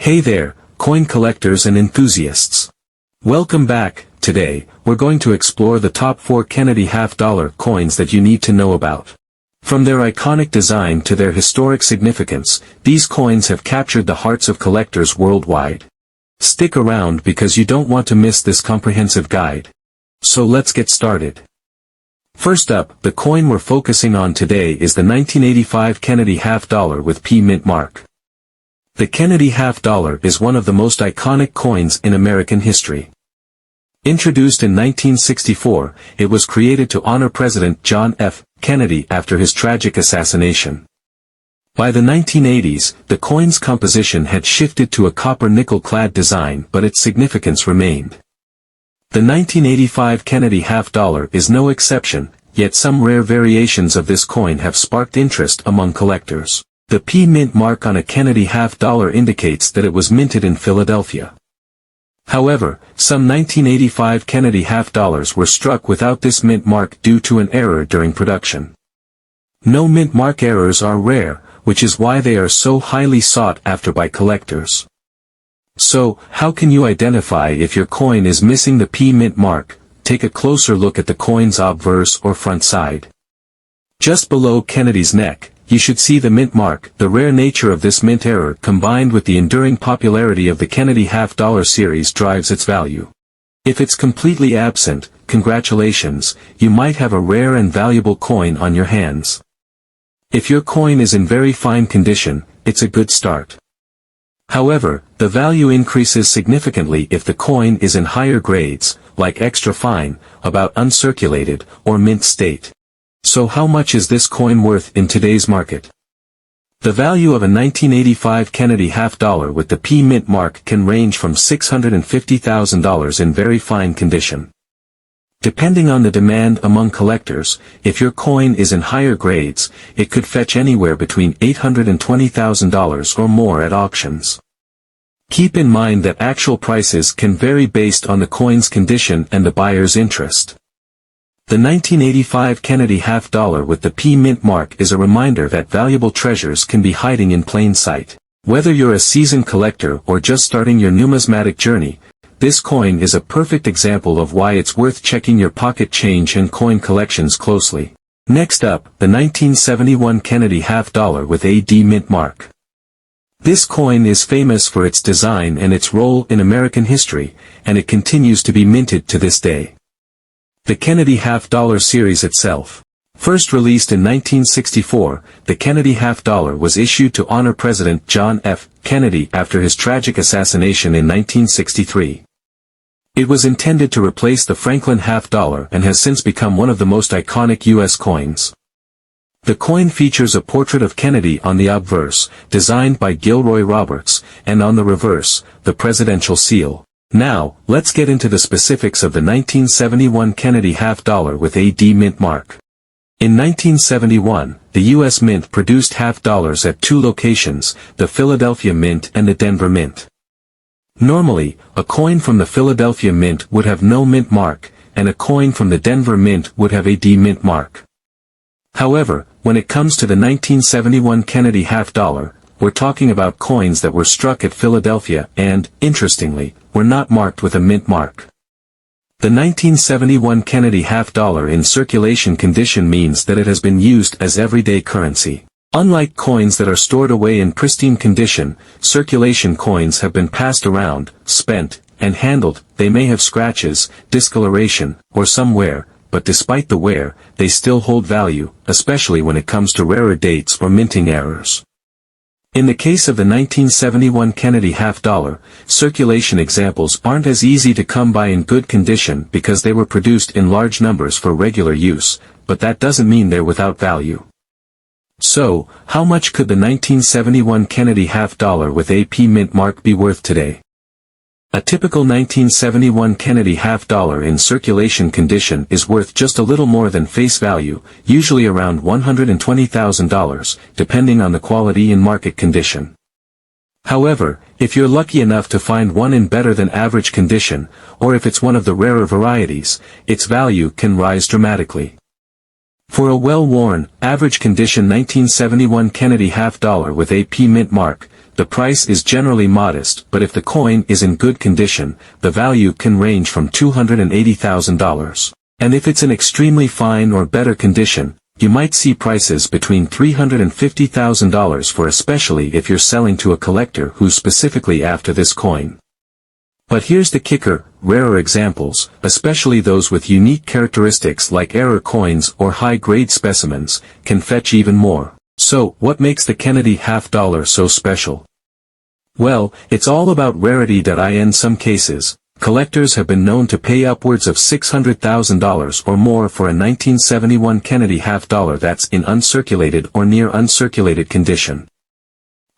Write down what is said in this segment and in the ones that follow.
Hey there, coin collectors and enthusiasts. Welcome back. Today, we're going to explore the top 4 Kennedy half-dollar coins that you need to know about. From their iconic design to their historic significance, these coins have captured the hearts of collectors worldwide. Stick around because you don't want to miss this comprehensive guide. So let's get started. First up, the coin we're focusing on today is the 1985 Kennedy half-dollar with P mint mark. The Kennedy half-dollar is one of the most iconic coins in American history. Introduced in 1964, it was created to honor President John F. Kennedy after his tragic assassination. By the 1980s, the coin's composition had shifted to a copper-nickel-clad design, but its significance remained. The 1985 Kennedy half-dollar is no exception, yet some rare variations of this coin have sparked interest among collectors. The P mint mark on a Kennedy half-dollar indicates that it was minted in Philadelphia. However, some 1985 Kennedy half-dollars were struck without this mint mark due to an error during production. No mint mark errors are rare, which is why they are so highly sought after by collectors. So, how can you identify if your coin is missing the P mint mark? Take a closer look at the coin's obverse or front side. Just below Kennedy's neck, you should see the mint mark. The rare nature of this mint error combined with the enduring popularity of the Kennedy half-dollar series drives its value. If it's completely absent, congratulations, you might have a rare and valuable coin on your hands. If your coin is in very fine condition, it's a good start. However, the value increases significantly if the coin is in higher grades, like extra fine, about uncirculated, or mint state. So how much is this coin worth in today's market? The value of a 1985 Kennedy half-dollar with the P mint mark can range from $650,000 in very fine condition. Depending on the demand among collectors, if your coin is in higher grades, it could fetch anywhere between $820,000 or more at auctions. Keep in mind that actual prices can vary based on the coin's condition and the buyer's interest. The 1985 Kennedy half-dollar with the P mint mark is a reminder that valuable treasures can be hiding in plain sight. Whether you're a seasoned collector or just starting your numismatic journey, this coin is a perfect example of why it's worth checking your pocket change and coin collections closely. Next up, the 1971 Kennedy half-dollar with a D mint mark. This coin is famous for its design and its role in American history, and it continues to be minted to this day. The Kennedy half-dollar series itself. First released in 1964, the Kennedy half-dollar was issued to honor President John F. Kennedy after his tragic assassination in 1963. It was intended to replace the Franklin half-dollar and has since become one of the most iconic U.S. coins. The coin features a portrait of Kennedy on the obverse, designed by Gilroy Roberts, and on the reverse, the presidential seal. Now, let's get into the specifics of the 1971 Kennedy half-dollar with a D mint mark. In 1971, the U.S. Mint produced half-dollars at 2 locations, the Philadelphia Mint and the Denver Mint. Normally, a coin from the Philadelphia Mint would have no mint mark, and a coin from the Denver Mint would have a D mint mark. However, when it comes to the 1971 Kennedy half-dollar, we're talking about coins that were struck at Philadelphia and, interestingly, were not marked with a mint mark. The 1971 Kennedy half-dollar in circulation condition means that it has been used as everyday currency. Unlike coins that are stored away in pristine condition, circulation coins have been passed around, spent, and handled. They may have scratches, discoloration, or some wear, but despite the wear, they still hold value, especially when it comes to rarer dates or minting errors. In the case of the 1971 Kennedy half-dollar, circulation examples aren't as easy to come by in good condition because they were produced in large numbers for regular use, but that doesn't mean they're without value. So, how much could the 1971 Kennedy half-dollar with a P mint mark be worth today? A typical 1971 Kennedy half-dollar in circulation condition is worth just a little more than face value, usually around $120,000, depending on the quality and market condition. However, if you're lucky enough to find one in better than average condition, or if it's one of the rarer varieties, its value can rise dramatically. For a well-worn, average condition 1971 Kennedy half-dollar with a P mint mark, the price is generally modest, but if the coin is in good condition, the value can range from $280,000. And if it's in extremely fine or better condition, you might see prices between $350,000 for, especially if you're selling to a collector who's specifically after this coin. But here's the kicker: rarer examples, especially those with unique characteristics like error coins or high-grade specimens, can fetch even more. So, what makes the Kennedy half-dollar so special? Well, it's all about rarity. In some cases, collectors have been known to pay upwards of $600,000 or more for a 1971 Kennedy half-dollar that's in uncirculated or near uncirculated condition.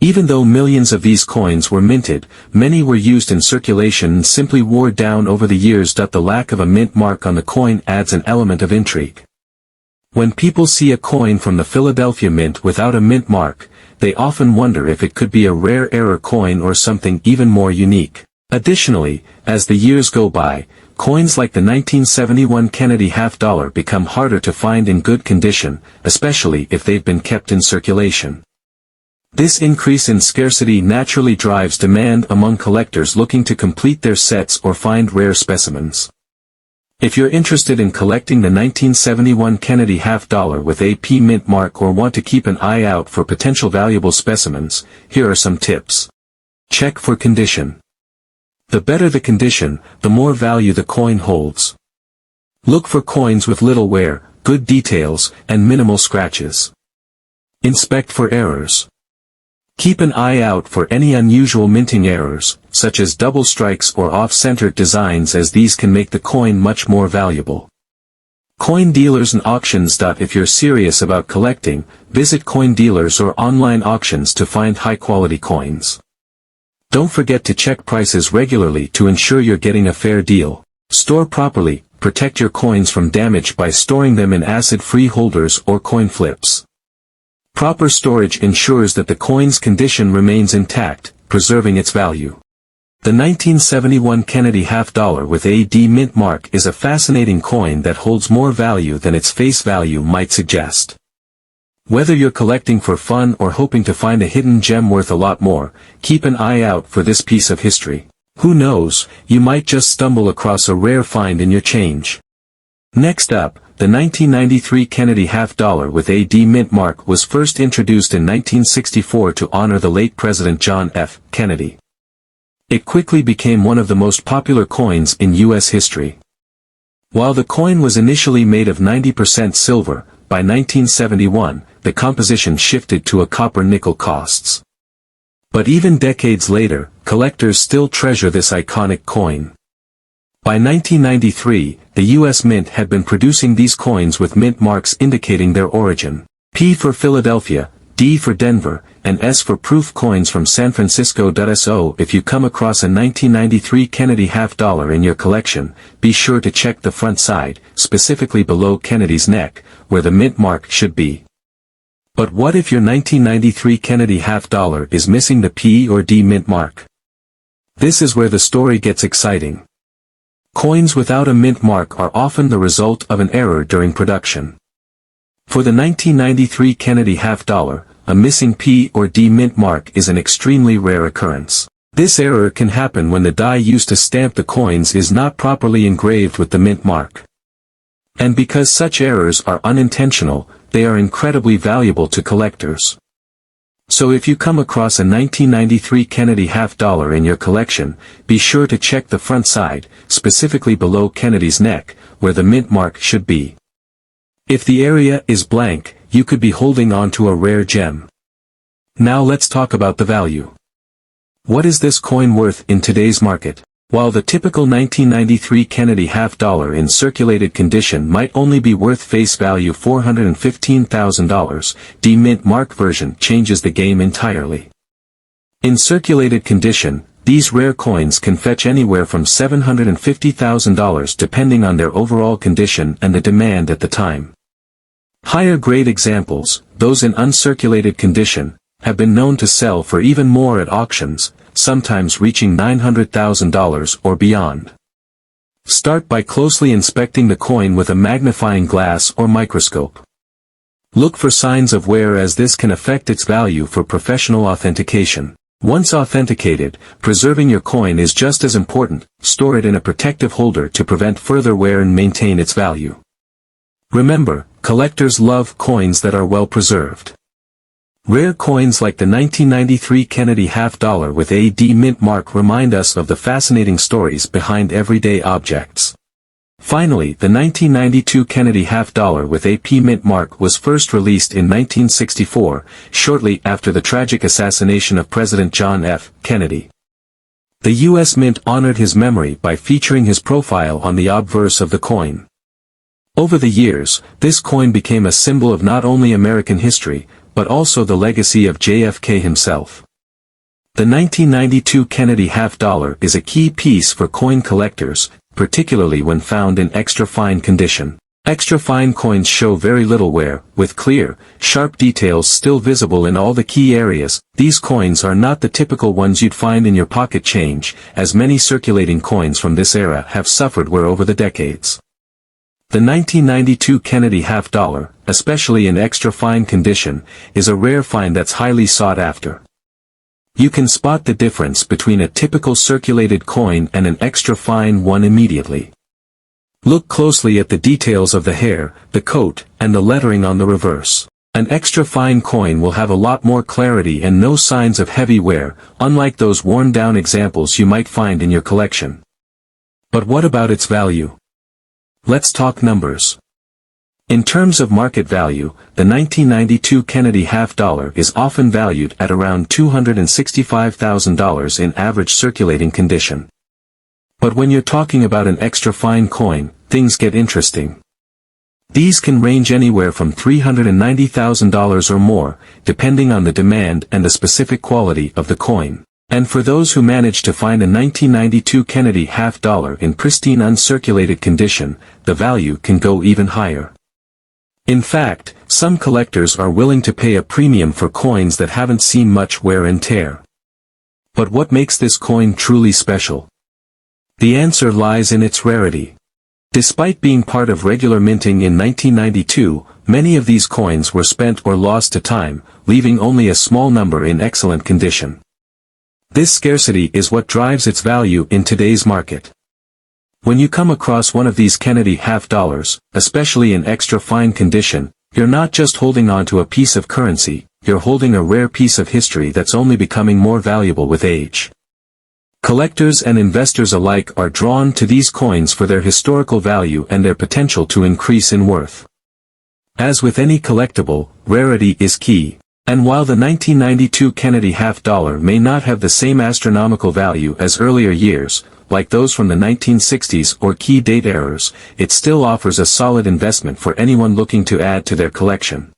Even though millions of these coins were minted, many were used in circulation and simply wore down over the years. The lack of a mint mark on the coin adds an element of intrigue. When people see a coin from the Philadelphia Mint without a mint mark, they often wonder if it could be a rare error coin or something even more unique. Additionally, as the years go by, coins like the 1971 Kennedy half-dollar become harder to find in good condition, especially if they've been kept in circulation. This increase in scarcity naturally drives demand among collectors looking to complete their sets or find rare specimens. If you're interested in collecting the 1971 Kennedy half-dollar with a P mint mark or want to keep an eye out for potential valuable specimens, here are some tips. Check for condition. The better the condition, the more value the coin holds. Look for coins with little wear, good details, and minimal scratches. Inspect for errors. Keep an eye out for any unusual minting errors, such as double strikes or off-centered designs, as these can make the coin much more valuable. Coin dealers and auctions. If you're serious about collecting, visit coin dealers or online auctions to find high-quality coins. Don't forget to check prices regularly to ensure you're getting a fair deal. Store properly. Protect your coins from damage by storing them in acid-free holders or coin flips. Proper storage ensures that the coin's condition remains intact, preserving its value. The 1971 Kennedy half-dollar with a D mint mark is a fascinating coin that holds more value than its face value might suggest. Whether you're collecting for fun or hoping to find a hidden gem worth a lot more, keep an eye out for this piece of history. Who knows, you might just stumble across a rare find in your change. Next up, the 1993 Kennedy half-dollar with a D mint mark was first introduced in 1964 to honor the late President John F. Kennedy. It quickly became one of the most popular coins in U.S. history. While the coin was initially made of 90% silver, by 1971, the composition shifted to a copper-nickel costs. But even decades later, collectors still treasure this iconic coin. By 1993, the U.S. Mint had been producing these coins with mint marks indicating their origin. P for Philadelphia, D for Denver, and S for proof coins from San Francisco. So if you come across a 1993 Kennedy half-dollar in your collection, be sure to check the front side, specifically below Kennedy's neck, where the mint mark should be. But what if your 1993 Kennedy half-dollar is missing the P or D mint mark? This is where the story gets exciting. Coins without a mint mark are often the result of an error during production. For the 1993 Kennedy half-dollar, a missing P or D mint mark is an extremely rare occurrence. This error can happen when the die used to stamp the coins is not properly engraved with the mint mark. And because such errors are unintentional, they are incredibly valuable to collectors. So if you come across a 1993 Kennedy half-dollar in your collection, be sure to check the front side, specifically below Kennedy's neck, where the mint mark should be. If the area is blank, you could be holding on to a rare gem. Now let's talk about the value. What is this coin worth in today's market? While the typical 1993 Kennedy half-dollar in circulated condition might only be worth face value $415,000, the mint mark version changes the game entirely. In circulated condition, these rare coins can fetch anywhere from $750,000 depending on their overall condition and the demand at the time. Higher grade examples, those in uncirculated condition, have been known to sell for even more at auctions, sometimes reaching $900,000 or beyond. Start by closely inspecting the coin with a magnifying glass or microscope. Look for signs of wear, as this can affect its value for professional authentication. Once authenticated, preserving your coin is just as important. Store it in a protective holder to prevent further wear and maintain its value. Remember, collectors love coins that are well preserved. Rare coins like the 1993 Kennedy half-dollar with a D mint mark remind us of the fascinating stories behind everyday objects. Finally, the 1992 Kennedy half-dollar with a P mint mark was first released in 1964, shortly after the tragic assassination of President John F. Kennedy. The U.S. Mint honored his memory by featuring his profile on the obverse of the coin. Over the years, this coin became a symbol of not only American history, but also the legacy of JFK himself. The 1992 Kennedy half-dollar is a key piece for coin collectors, particularly when found in extra-fine condition. Extra-fine coins show very little wear, with clear, sharp details still visible in all the key areas. These coins are not the typical ones you'd find in your pocket change, as many circulating coins from this era have suffered wear over the decades. The 1992 Kennedy half-dollar, especially in extra-fine condition, is a rare find that's highly sought after. You can spot the difference between a typical circulated coin and an extra-fine one immediately. Look closely at the details of the hair, the coat, and the lettering on the reverse. An extra-fine coin will have a lot more clarity and no signs of heavy wear, unlike those worn-down examples you might find in your collection. But what about its value? Let's talk numbers. In terms of market value, the 1992 Kennedy half-dollar is often valued at around $265,000 in average circulating condition. But when you're talking about an extra-fine coin, things get interesting. These can range anywhere from $390,000 or more, depending on the demand and the specific quality of the coin. And for those who manage to find a 1992 Kennedy half-dollar in pristine uncirculated condition, the value can go even higher. In fact, some collectors are willing to pay a premium for coins that haven't seen much wear and tear. But what makes this coin truly special? The answer lies in its rarity. Despite being part of regular minting in 1992, many of these coins were spent or lost to time, leaving only a small number in excellent condition. This scarcity is what drives its value in today's market. When you come across one of these Kennedy half-dollars, especially in extra-fine condition, you're not just holding on to a piece of currency, you're holding a rare piece of history that's only becoming more valuable with age. Collectors and investors alike are drawn to these coins for their historical value and their potential to increase in worth. As with any collectible, rarity is key. And while the 1992 Kennedy half-dollar may not have the same astronomical value as earlier years, like those from the 1960s or key date errors, it still offers a solid investment for anyone looking to add to their collection.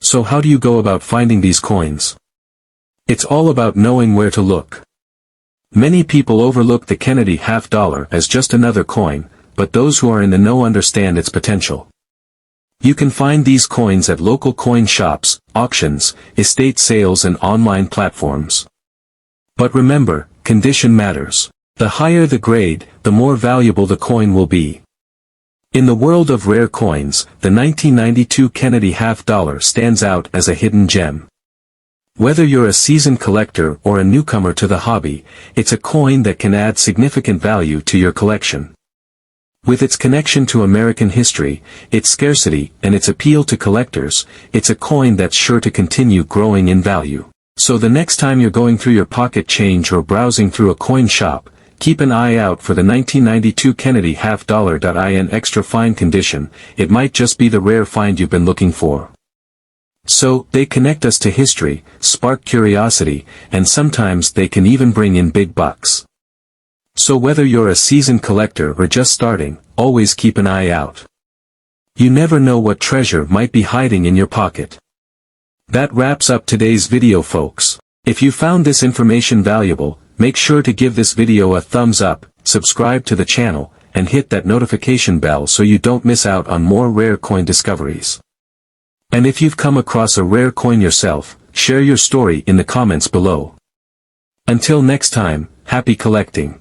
So how do you go about finding these coins? It's all about knowing where to look. Many people overlook the Kennedy half-dollar as just another coin, but those who are in the know understand its potential. You can find these coins at local coin shops, auctions, estate sales and online platforms. But remember, condition matters. The higher the grade, the more valuable the coin will be. In the world of rare coins, the 1992 Kennedy half-dollar stands out as a hidden gem. Whether you're a seasoned collector or a newcomer to the hobby, it's a coin that can add significant value to your collection. With its connection to American history, its scarcity, and its appeal to collectors, it's a coin that's sure to continue growing in value. So the next time you're going through your pocket change or browsing through a coin shop, keep an eye out for the 1992 Kennedy half-dollar in extra fine condition. It might just be the rare find you've been looking for. So, they connect us to history, spark curiosity, and sometimes they can even bring in big bucks. So whether you're a seasoned collector or just starting, always keep an eye out. You never know what treasure might be hiding in your pocket. That wraps up today's video, folks. If you found this information valuable, make sure to give this video a thumbs up, subscribe to the channel, and hit that notification bell so you don't miss out on more rare coin discoveries. And if you've come across a rare coin yourself, share your story in the comments below. Until next time, happy collecting.